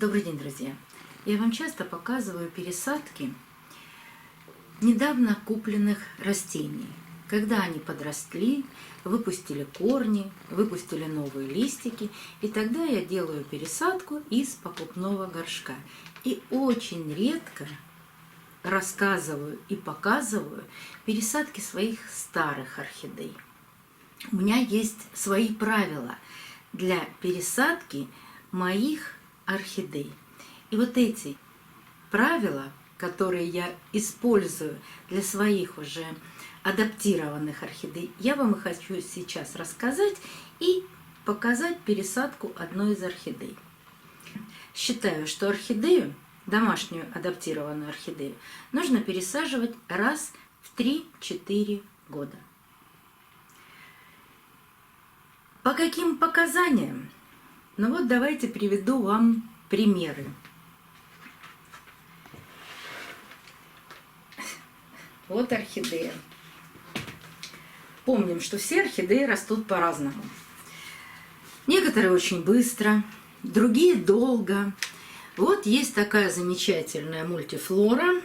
Добрый день, друзья! Я вам часто показываю пересадки недавно купленных растений. Когда они подросли, выпустили корни, выпустили новые листики, и тогда я делаю пересадку из покупного горшка. И очень редко рассказываю и показываю пересадки своих старых орхидей. У меня есть свои правила для пересадки моих орхидей. И вот эти правила, которые я использую для своих уже адаптированных орхидей, я вам и хочу сейчас рассказать и показать пересадку одной из орхидей. Считаю, что орхидею, домашнюю адаптированную орхидею, нужно пересаживать раз в 3-4 года. По каким показаниям? Ну вот давайте приведу вам примеры. Вот орхидея. Помним, что все орхидеи растут по-разному. Некоторые очень быстро, другие долго. Вот есть такая замечательная мультифлора,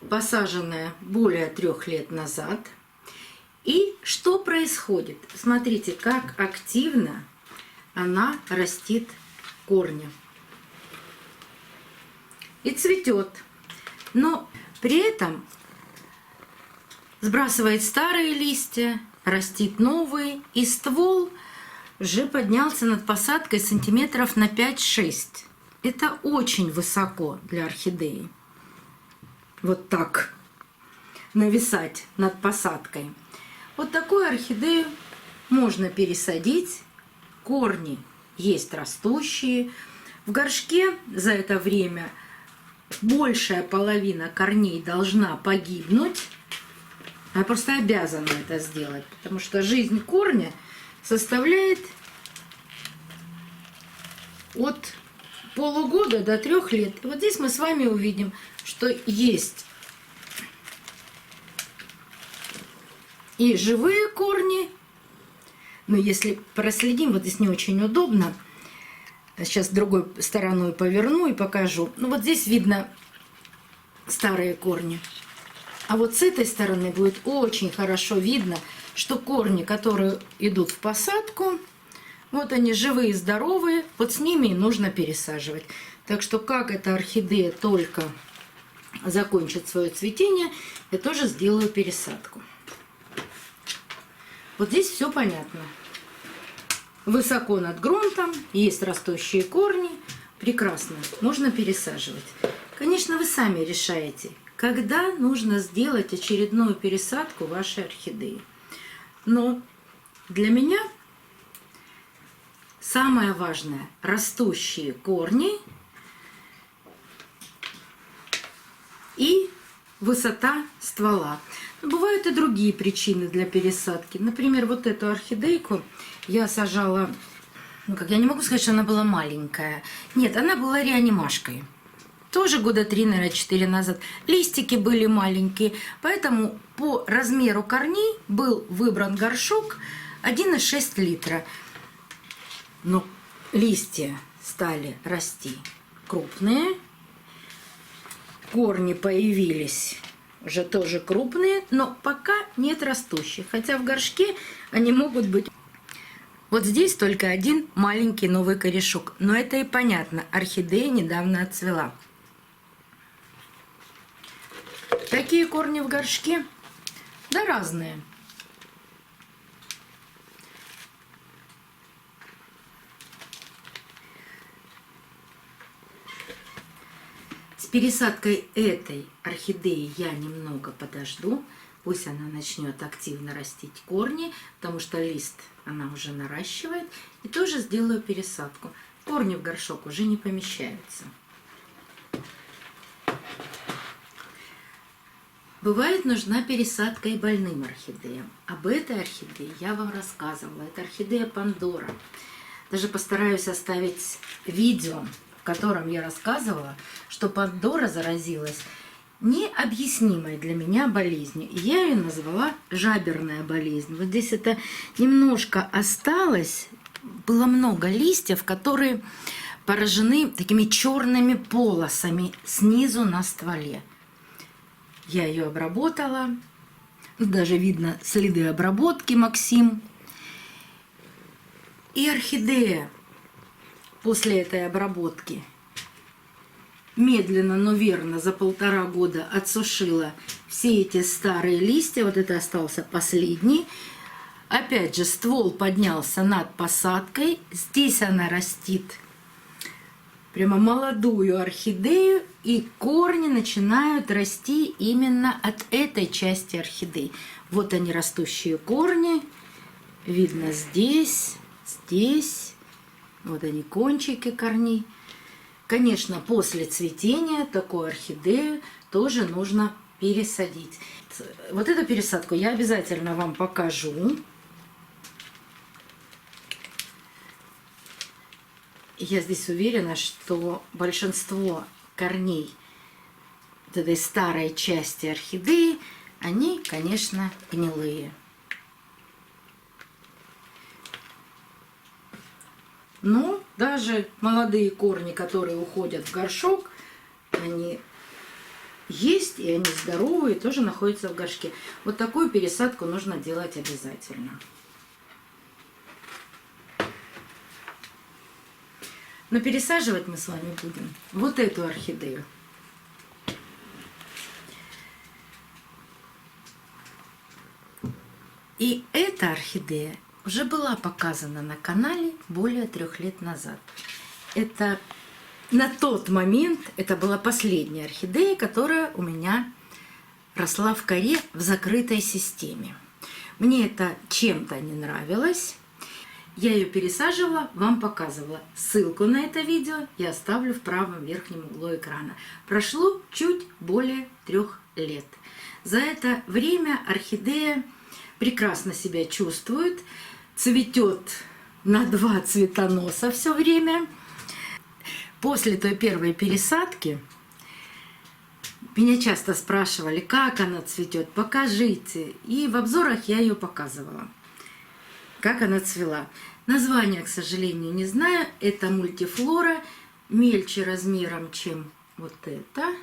посаженная более 3 лет назад. И что происходит? Смотрите, как активно она растит корни. И цветет. Но при этом сбрасывает старые листья, растит новые. И ствол уже поднялся над посадкой сантиметров на 5-6. Это очень высоко для орхидеи. Вот так нависать над посадкой. Вот такую орхидею можно пересадить. Корни есть растущие. В горшке за это время большая половина корней должна погибнуть. Она просто обязана это сделать, потому что жизнь корня составляет от полугода до 3 лет. И вот здесь мы с вами увидим, что есть и живые корни. Но если проследим, вот здесь не очень удобно. Сейчас другой стороной поверну и покажу. Ну вот здесь видно старые корни. А вот с этой стороны будет очень хорошо видно, что корни, которые идут в посадку, вот они живые, здоровые, вот с ними и нужно пересаживать. Так что как эта орхидея только закончит свое цветение, я тоже сделаю пересадку. Вот здесь все понятно. Высоко над грунтом, есть растущие корни. Прекрасно, можно пересаживать. Конечно, вы сами решаете, когда нужно сделать очередную пересадку вашей орхидеи. Но для меня самое важное – растущие корни и высота ствола. Но бывают и другие причины для пересадки. Например, вот эту орхидейку я сажала, ну как, я не могу сказать, что она была маленькая. Нет, она была реанимашкой. Тоже года 3, наверное, 4 назад. Листики были маленькие, поэтому по размеру корней был выбран горшок 1,6 литра. Но листья стали расти крупные, корни появились уже тоже крупные, но пока нет растущих. Хотя в горшке они могут быть. Вот здесь только один маленький новый корешок. Но это и понятно, орхидея недавно отцвела. Такие корни в горшке? Да разные. С пересадкой этой орхидеи я немного подожду. Пусть она начнет активно растить корни, потому что лист она уже наращивает. И тоже сделаю пересадку. Корни в горшок уже не помещаются. Бывает нужна пересадка и больным орхидеям. Об этой орхидее я вам рассказывала. Это орхидея Пандора. Даже постараюсь оставить видео, в котором я рассказывала, что Пандора заразилась необъяснимой для меня болезнью. Я ее назвала жаберная болезнь. Вот здесь это немножко осталось. Было много листьев, которые поражены такими черными полосами снизу на стволе. Я ее обработала. Даже видно следы обработки Максим. И орхидея после этой обработки медленно, но верно за 1,5 года отсушила все эти старые листья. Вот это остался последний. Опять же, ствол поднялся над посадкой. Здесь она растит прямо молодую орхидею, и корни начинают расти именно от этой части орхидей. Вот они, растущие корни. Видно здесь, здесь. Вот они, кончики корней. Конечно, после цветения такую орхидею тоже нужно пересадить. Вот эту пересадку я обязательно вам покажу. Я здесь уверена, что большинство корней вот этой старой части орхидеи, они, конечно, гнилые. Но даже молодые корни, которые уходят в горшок, они есть, и они здоровые, тоже находятся в горшке. Вот такую пересадку нужно делать обязательно. Но пересаживать мы с вами будем вот эту орхидею. И эта орхидея уже была показана на канале более 3 лет назад. Это на тот момент это была последняя орхидея, которая у меня росла в коре в закрытой системе. Мне это чем-то не нравилось. Я ее пересаживала, вам показывала. Ссылку на это видео я оставлю в правом верхнем углу экрана. Прошло чуть более 3 лет. За это время орхидея прекрасно себя чувствует, цветет на 2 цветоноса все время. После той первой пересадки меня часто спрашивали, как она цветет, покажите. И в обзорах я ее показывала, как она цвела. Название, к сожалению, не знаю. Это мультифлора, мельче размером, чем вот это.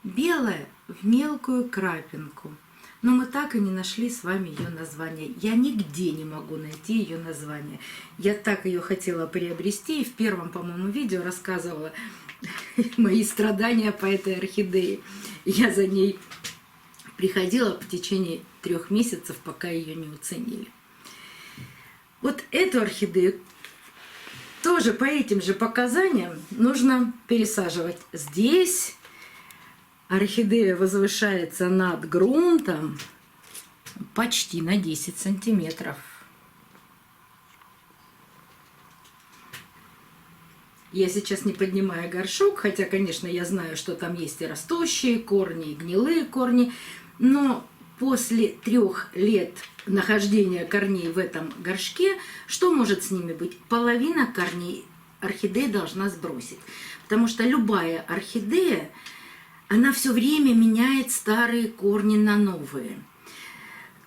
Белая в мелкую крапинку. Но мы так и не нашли с вами ее название. Я нигде не могу найти ее название. Я так ее хотела приобрести. И в первом, по-моему, видео рассказывала мои страдания по этой орхидее. Я за ней приходила в течение 3 месяцев, пока ее не уценили. Вот эту орхидею тоже по этим же показаниям нужно пересаживать. Здесь орхидея возвышается над грунтом почти на 10 сантиметров. Я сейчас не поднимаю горшок, хотя, конечно, я знаю, что там есть и растущие корни, и гнилые корни, но после 3 лет нахождения корней в этом горшке, что может с ними быть? Половина корней орхидея должна сбросить, потому что любая орхидея, она все время меняет старые корни на новые.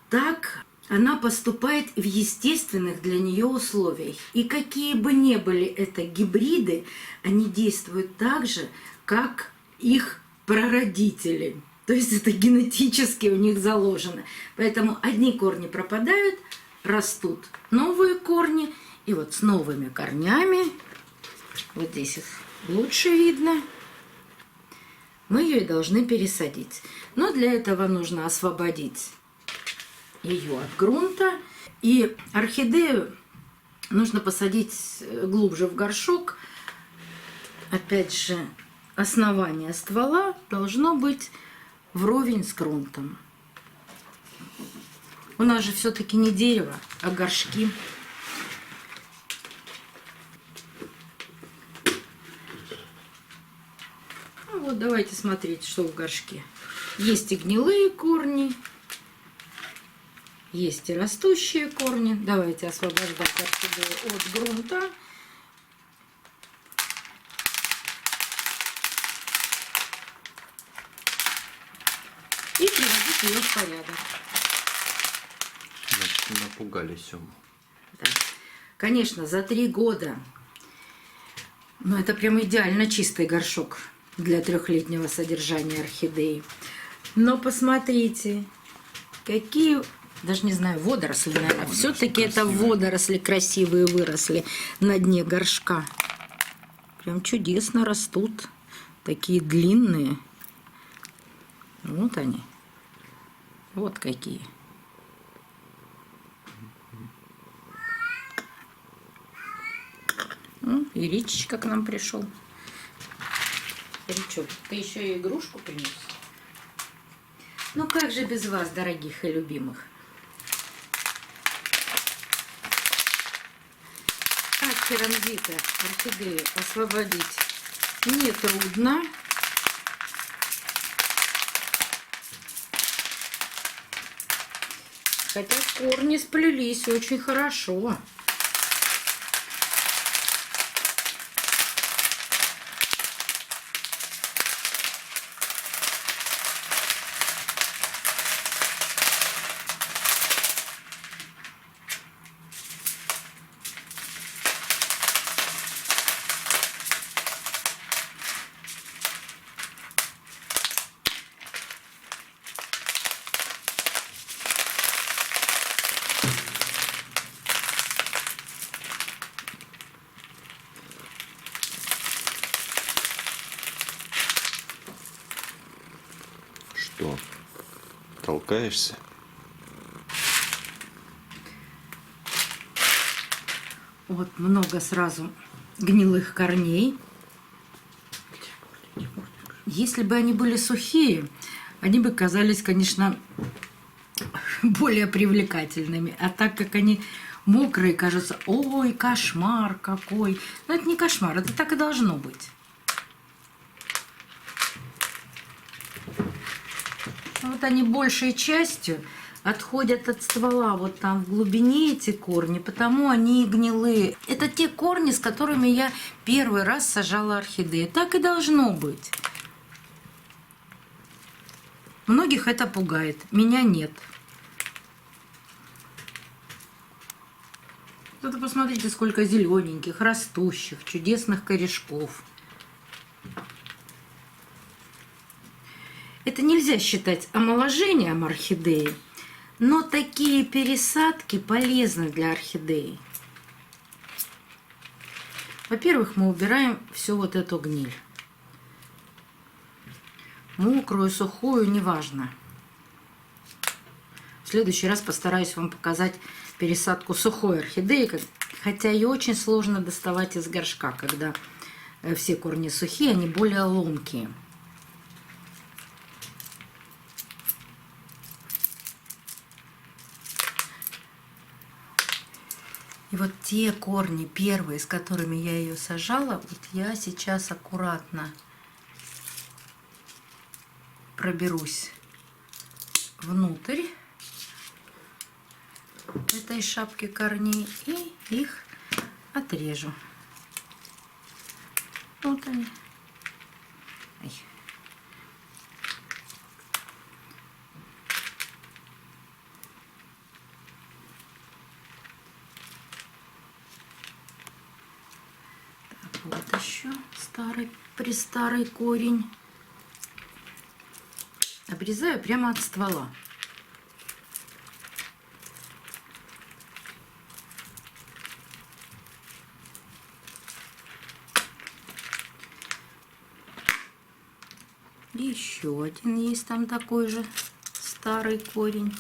Так она поступает в естественных для нее условиях. И какие бы ни были это гибриды, они действуют так же, как их прародители. То есть это генетически у них заложено. Поэтому одни корни пропадают, растут новые корни. И вот с новыми корнями, вот здесь их лучше видно, мы ее и должны пересадить. Но для этого нужно освободить ее от грунта. И орхидею нужно посадить глубже в горшок. Опять же, основание ствола должно быть вровень с грунтом. У нас же все-таки не дерево, а горшки. Ну вот, давайте смотреть, что в горшке. Есть и гнилые корни, есть и растущие корни. Давайте освобождать орхидею от грунта. И приводить ее в порядок. Значит, напугали Сему. Да. Конечно, за 3 года Ну, это прям идеально чистый горшок для 3-летнего содержания орхидеи. Но посмотрите, какие, даже не знаю, водоросли, наверное. Все-таки это водоросли красивые выросли на дне горшка. Прям чудесно растут. Такие длинные. Вот они. Вот какие. И Ричечка к нам пришел. Ричок, ты еще и игрушку принес? Ну как же без вас, дорогих и любимых? От керамзита орхидею освободить нетрудно. Хотя корни сплелись очень хорошо. Что, толкаешься? Вот много сразу гнилых корней. Если бы они были сухие, они бы казались, конечно, более привлекательными. А так как они мокрые, кажется, ой, кошмар какой. Но это не кошмар, это так и должно быть. Вот они большей частью отходят от ствола, вот там в глубине эти корни, потому они и гнилые. Это те корни, с которыми я первый раз сажала орхидеи. Так и должно быть. Многих это пугает, меня нет. Вот посмотрите, сколько зелененьких, растущих, чудесных корешков. Это нельзя считать омоложением орхидеи, но такие пересадки полезны для орхидеи. Во-первых, мы убираем всю вот эту гниль. Мокрую, сухую, неважно. В следующий раз постараюсь вам показать пересадку сухой орхидеи, хотя ее очень сложно доставать из горшка, когда все корни сухие, они более ломкие. И вот те корни первые, с которыми я ее сажала, вот я сейчас аккуратно проберусь внутрь этой шапки корней и их отрежу. Вот они. Ай. Так, вот еще престарый корень. Обрезаю прямо от ствола. Еще один есть там такой же старый корень.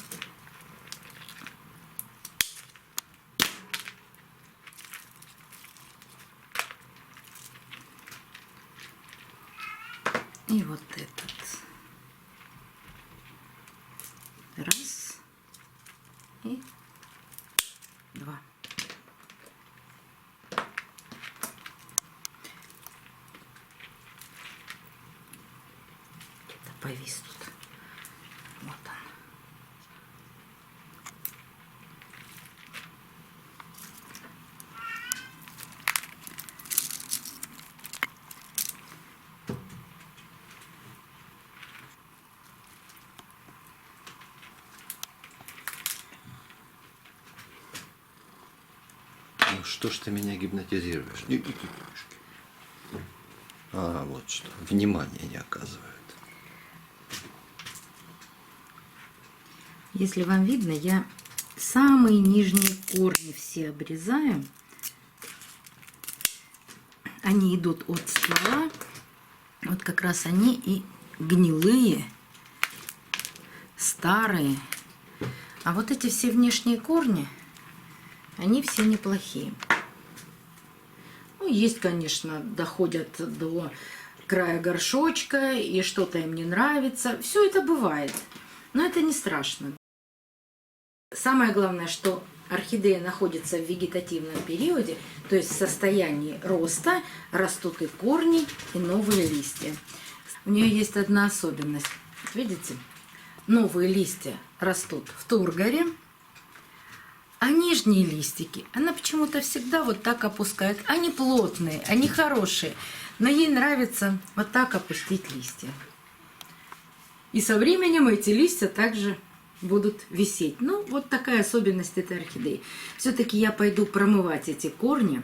И вот этот. Раз. И два. Где-то повис тут. Вот он. Ну что ж ты меня гипнотизируешь? А, вот что. Внимание не оказывают. Если вам видно, я самые нижние корни все обрезаю. Они идут от ствола. Вот как раз они и гнилые, старые. А вот эти все внешние корни, они все неплохие. Ну, есть, конечно, доходят до края горшочка, и что-то им не нравится. Все это бывает, но это не страшно. Самое главное, что орхидея находится в вегетативном периоде, то есть в состоянии роста, растут и корни, и новые листья. У нее есть одна особенность. Видите, новые листья растут в тургоре, а нижние листики она почему-то всегда вот так опускает. Они плотные, они хорошие, но ей нравится вот так опустить листья. И со временем эти листья также будут висеть. Ну, вот такая особенность этой орхидеи. Все-таки я пойду промывать эти корни.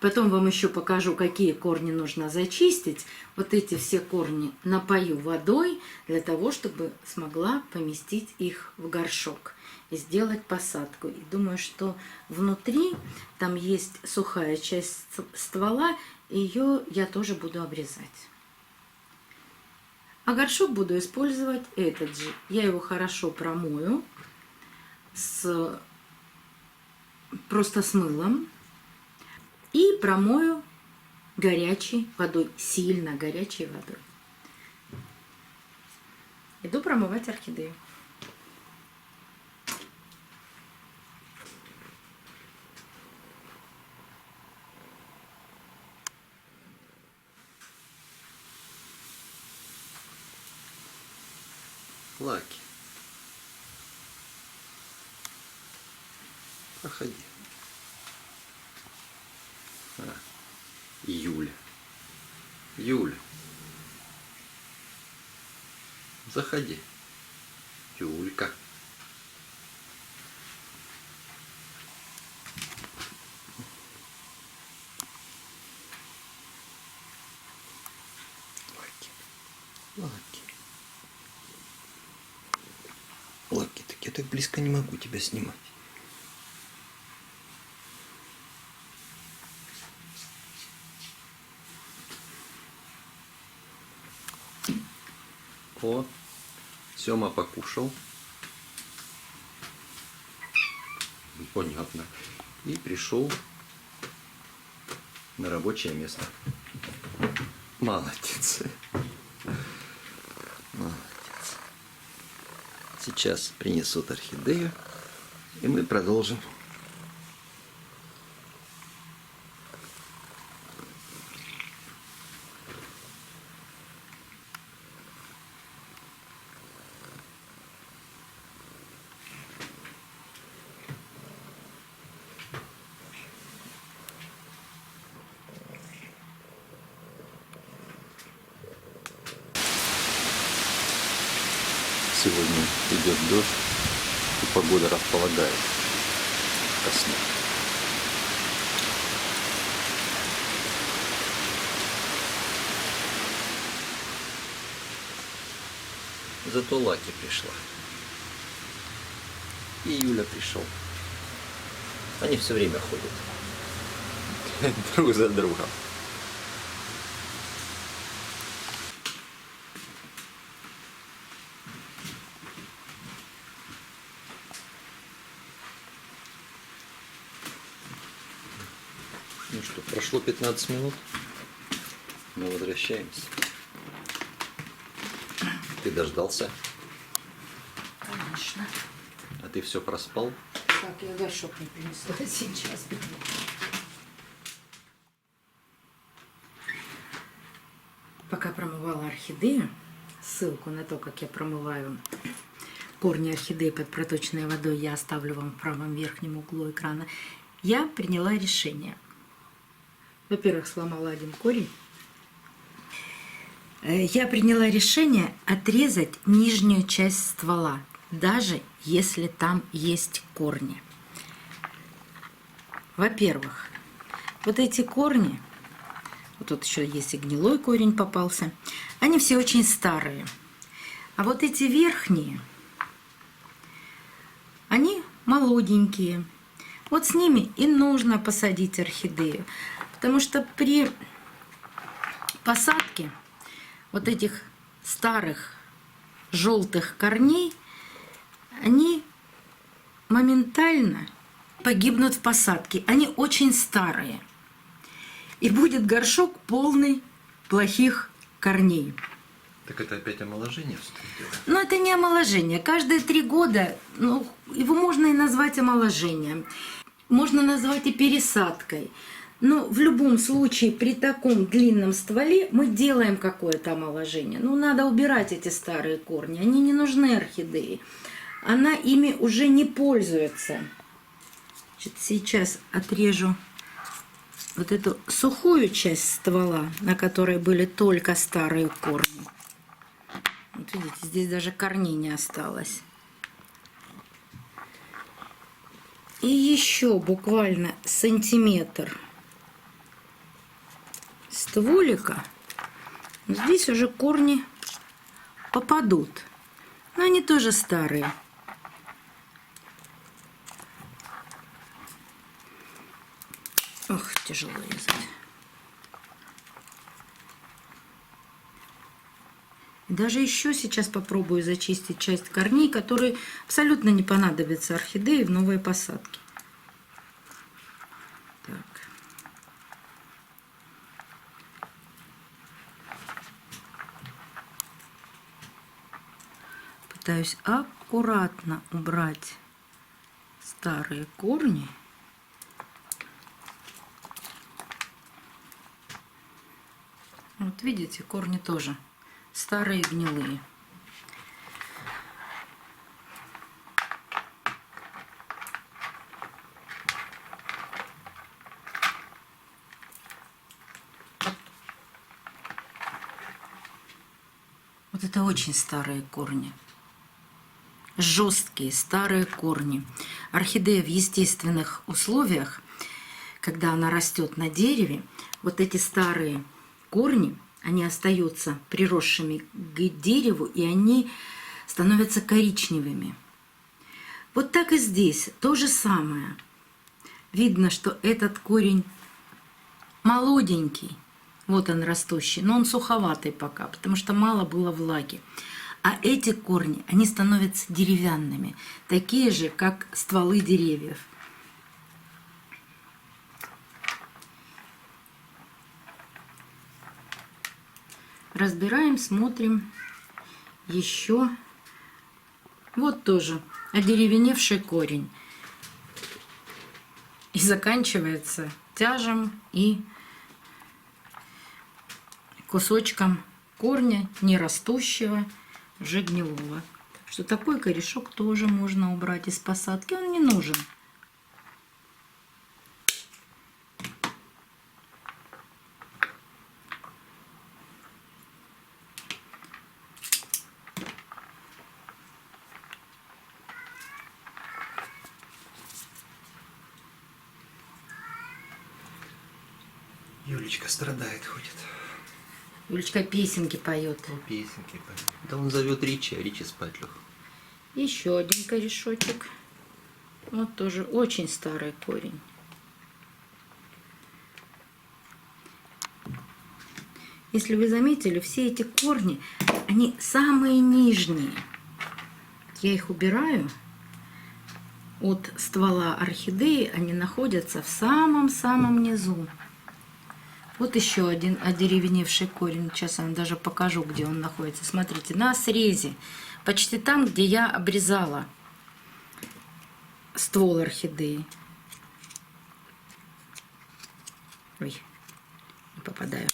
Потом вам еще покажу, какие корни нужно зачистить. Вот эти все корни напою водой для того, чтобы смогла поместить их в горшок и сделать посадку. И думаю, что внутри там есть сухая часть ствола, ее я тоже буду обрезать. А горшок буду использовать этот же. Я его хорошо промою просто с мылом. И промою горячей водой, сильно горячей водой. Иду промывать орхидею. Лаки. Проходи. Юля. Юля. Заходи. Юлька. Лаки. Лаки. Лаки, так я так близко не могу тебя снимать. О, Сёма покушал. Понятно. И пришел на рабочее место. Молодец. Молодец. Сейчас принесут орхидею, и мы продолжим. Сегодня идет дождь, и погода располагает ко сну. Зато Лаки пришла. И Юля пришел. Они все время ходят друг за другом. Ну что, прошло 15 минут. Мы возвращаемся. Ты дождался? Конечно. А ты все проспал? Так, я горшок не принесла сейчас. Пока промывала орхидею, ссылку на то, как я промываю корни орхидеи под проточной водой, я оставлю вам в правом верхнем углу экрана, я приняла решение. Во-первых, сломала один корень. Я приняла решение отрезать нижнюю часть ствола, даже если там есть корни. Во-первых, вот эти корни, Вот тут еще есть и гнилой корень попался. Они все очень старые. А вот эти верхние, они молоденькие. Вот с ними и нужно посадить орхидею. Потому что при посадке вот этих старых желтых корней, они моментально погибнут в посадке. Они очень старые. И будет горшок полный плохих корней. Так это опять омоложение вступило? Но это не омоложение. Каждые 3 года, ну, его можно и назвать омоложением. Можно назвать и пересадкой. Но в любом случае при таком длинном стволе мы делаем какое-то омоложение. Ну, надо убирать эти старые корни. Они не нужны орхидее. Она ими уже не пользуется. Значит, сейчас отрежу вот эту сухую часть ствола, на которой были только старые корни. Вот видите, здесь даже корней не осталось. И еще буквально сантиметр стволика. Здесь уже корни попадут. Но они тоже старые. Ох, тяжело резать. Даже еще сейчас попробую зачистить часть корней, которые абсолютно не понадобятся орхидее в новой посадке. Так. Пытаюсь аккуратно убрать старые корни. Вот видите, корни тоже старые, гнилые. Вот это очень старые корни. Жесткие, старые корни. Орхидея в естественных условиях, когда она растет на дереве, вот эти старые корни, они остаются приросшими к дереву, и они становятся коричневыми. Вот так и здесь то же самое. Видно, что этот корень молоденький, вот он растущий, но он суховатый пока, потому что мало было влаги. А эти корни, они становятся деревянными, такие же, как стволы деревьев. Разбираем, смотрим. Еще вот тоже одеревеневший корень. И заканчивается тяжем и кусочком корня, не растущего, уже гнилого. Так что такой корешок тоже можно убрать из посадки. Он не нужен. Юлечка страдает, ходит. Юлечка песенки поет. Песенки поет. Да он зовет Ричи, а Ричи спать лег. Еще один корешочек. Вот тоже очень старый корень. Если вы заметили, все эти корни, они самые нижние. Я их убираю от ствола орхидеи, они находятся в самом-самом низу. Вот еще один одеревеневший корень. Сейчас я вам даже покажу, где он находится. Смотрите, на срезе. Почти там, где я обрезала ствол орхидеи. Ой, не попадаю.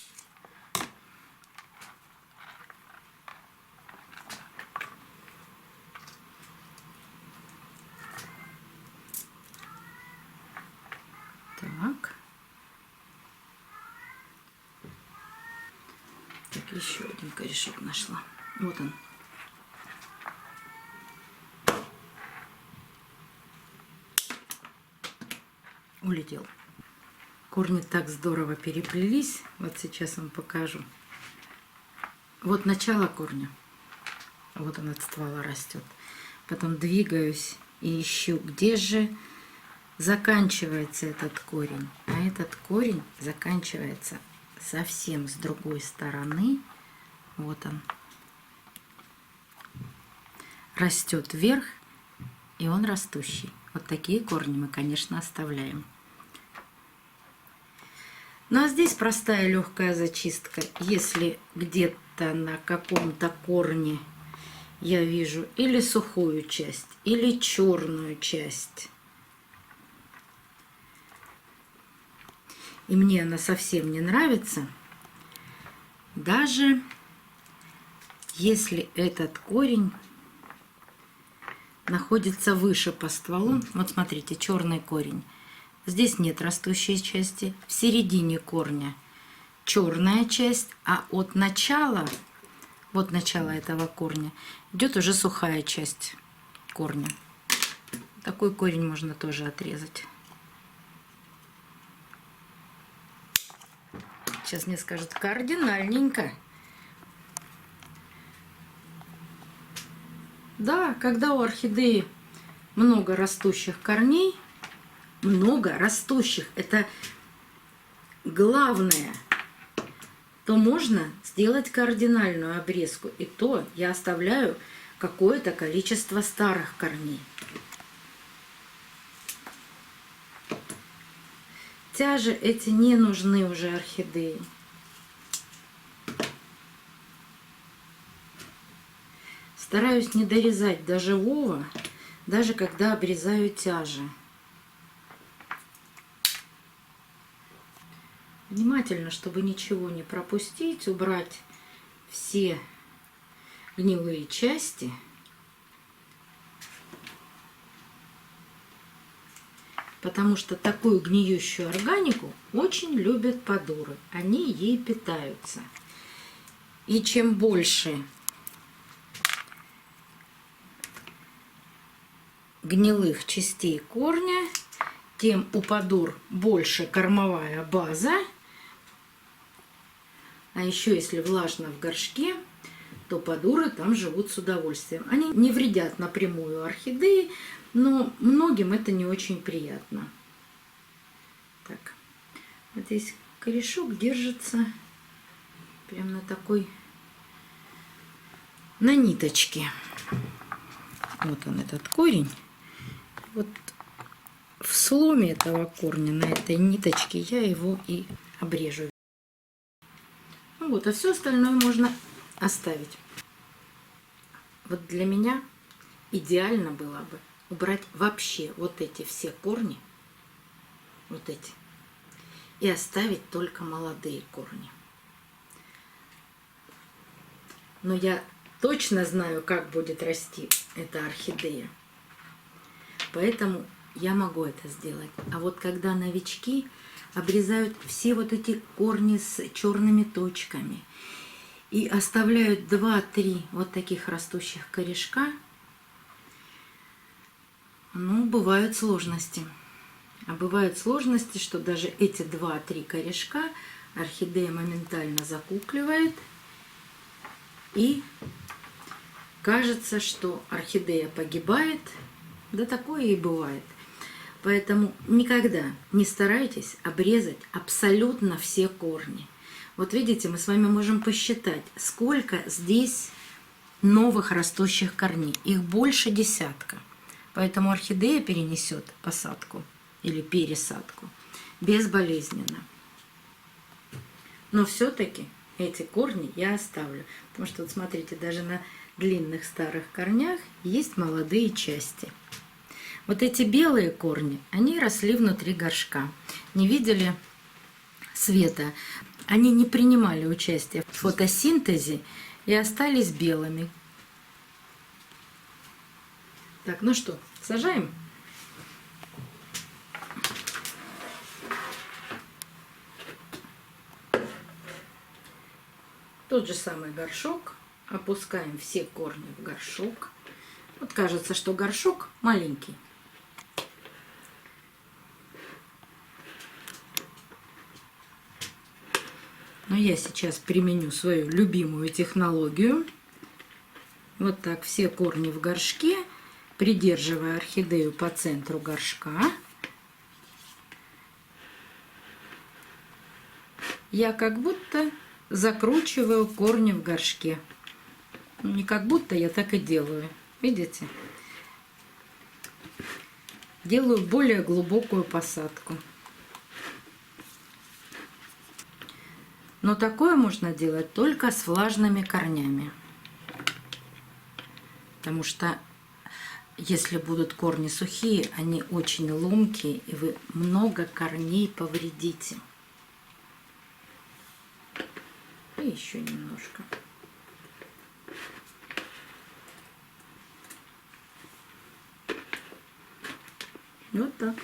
Так. Так, еще один корешок нашла. Вот он. Улетел. Корни так здорово переплелись. Вот сейчас вам покажу. Вот начало корня. Вот он от ствола растет. Потом двигаюсь и ищу, где же заканчивается этот корень. А этот корень заканчивается совсем с другой стороны. Вот он. Растет вверх, и он растущий. Вот такие корни мы, конечно, оставляем. Ну а здесь простая легкая зачистка. Если где-то на каком-то корне я вижу или сухую часть, или черную часть, и мне она совсем не нравится, даже если этот корень находится выше по стволу, вот смотрите, черный корень, здесь нет растущей части, в середине корня черная часть, а от начала, вот начало этого корня, идет уже сухая часть корня. Такой корень можно тоже отрезать. Сейчас мне скажут, кардинальненько. Да, когда у орхидеи много растущих корней, много растущих, это главное, то можно сделать кардинальную обрезку. И то я оставляю какое-то количество старых корней. Тяжи эти не нужны уже орхидеи. Стараюсь не дорезать до живого, даже когда обрезаю тяжи. Внимательно, чтобы ничего не пропустить, убрать все гнилые части. Потому что такую гниющую органику очень любят подуры. Они ей питаются. И чем больше гнилых частей корня, тем у подур больше кормовая база. А еще если влажно в горшке, то подуры там живут с удовольствием. Они не вредят напрямую орхидеи, но многим это не очень приятно. Так, вот здесь корешок держится прям на такой, на ниточке. Вот он, этот корень. Вот в сломе этого корня, на этой ниточке, я его и обрежу. Ну вот, а все остальное можно оставить. Вот для меня идеально было бы убрать вообще вот эти все корни, вот эти, и оставить только молодые корни. Но я точно знаю, как будет расти эта орхидея. Поэтому я могу это сделать. А вот когда новички обрезают все вот эти корни с черными точками и оставляют 2-3 вот таких растущих корешка, ну, бывают сложности. А бывают сложности, что даже эти 2-3 корешка орхидея моментально закукливает. И кажется, что орхидея погибает. Да такое и бывает. Поэтому никогда не старайтесь обрезать абсолютно все корни. Вот видите, мы с вами можем посчитать, сколько здесь новых растущих корней. Их больше десятка. Поэтому орхидея перенесет посадку или пересадку безболезненно. Но все-таки эти корни я оставлю. Потому что, вот смотрите, даже на длинных старых корнях есть молодые части. Вот эти белые корни, они росли внутри горшка. Не видели света. Они не принимали участие в фотосинтезе и остались белыми. Так, ну что, сажаем? Тот же самый горшок. Опускаем все корни в горшок. Вот кажется, что горшок маленький. Но я сейчас применю свою любимую технологию. Вот так все корни в горшке, придерживая орхидею по центру горшка. Я как будто закручиваю корни в горшке. Не как будто, я так и делаю. Видите? Делаю более глубокую посадку. Но такое можно делать только с влажными корнями. Потому что если будут корни сухие, они очень ломкие, и вы много корней повредите. И еще немножко. Вот так.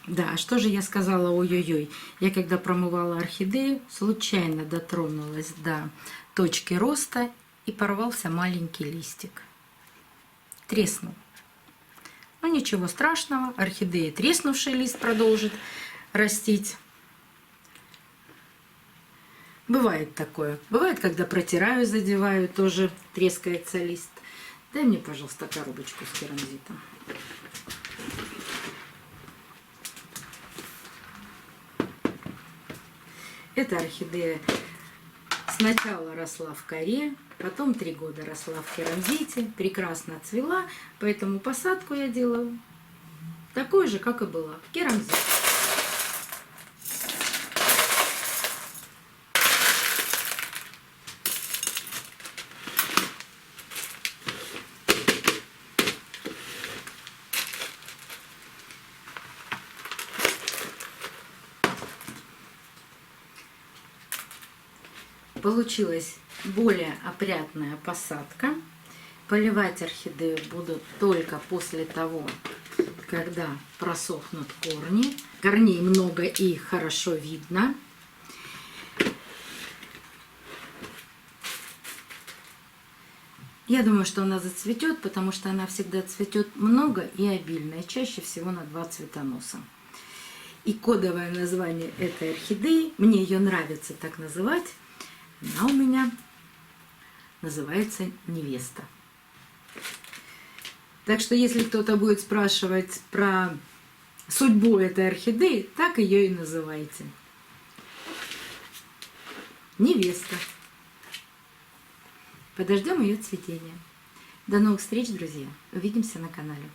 Да, что же я сказала, ой-ой-ой. Я когда промывала орхидею, случайно дотронулась до точки роста и порвался маленький листик. Треснул. Ну ничего страшного, орхидея треснувший лист продолжит растить. Бывает такое. Бывает, когда протираю, задеваю, тоже трескается лист. Дай мне, пожалуйста, коробочку с керамзитом. Эта орхидея сначала росла в коре, потом 3 года росла в керамзите, прекрасно цвела, поэтому посадку я делаю такой же, как и была, в керамзит. Получилась более опрятная посадка. Поливать орхидею буду только после того, когда просохнут корни. Корней много и хорошо видно. Я думаю, что она зацветет, потому что она всегда цветет много и обильно, и чаще всего на 2 цветоноса. И кодовое название этой орхидеи, мне ее нравится так называть, она у меня называется невеста. Так что если кто-то будет спрашивать про судьбу этой орхидеи, так ее и называйте. Невеста. Подождем ее цветения. До новых встреч, друзья. Увидимся на канале.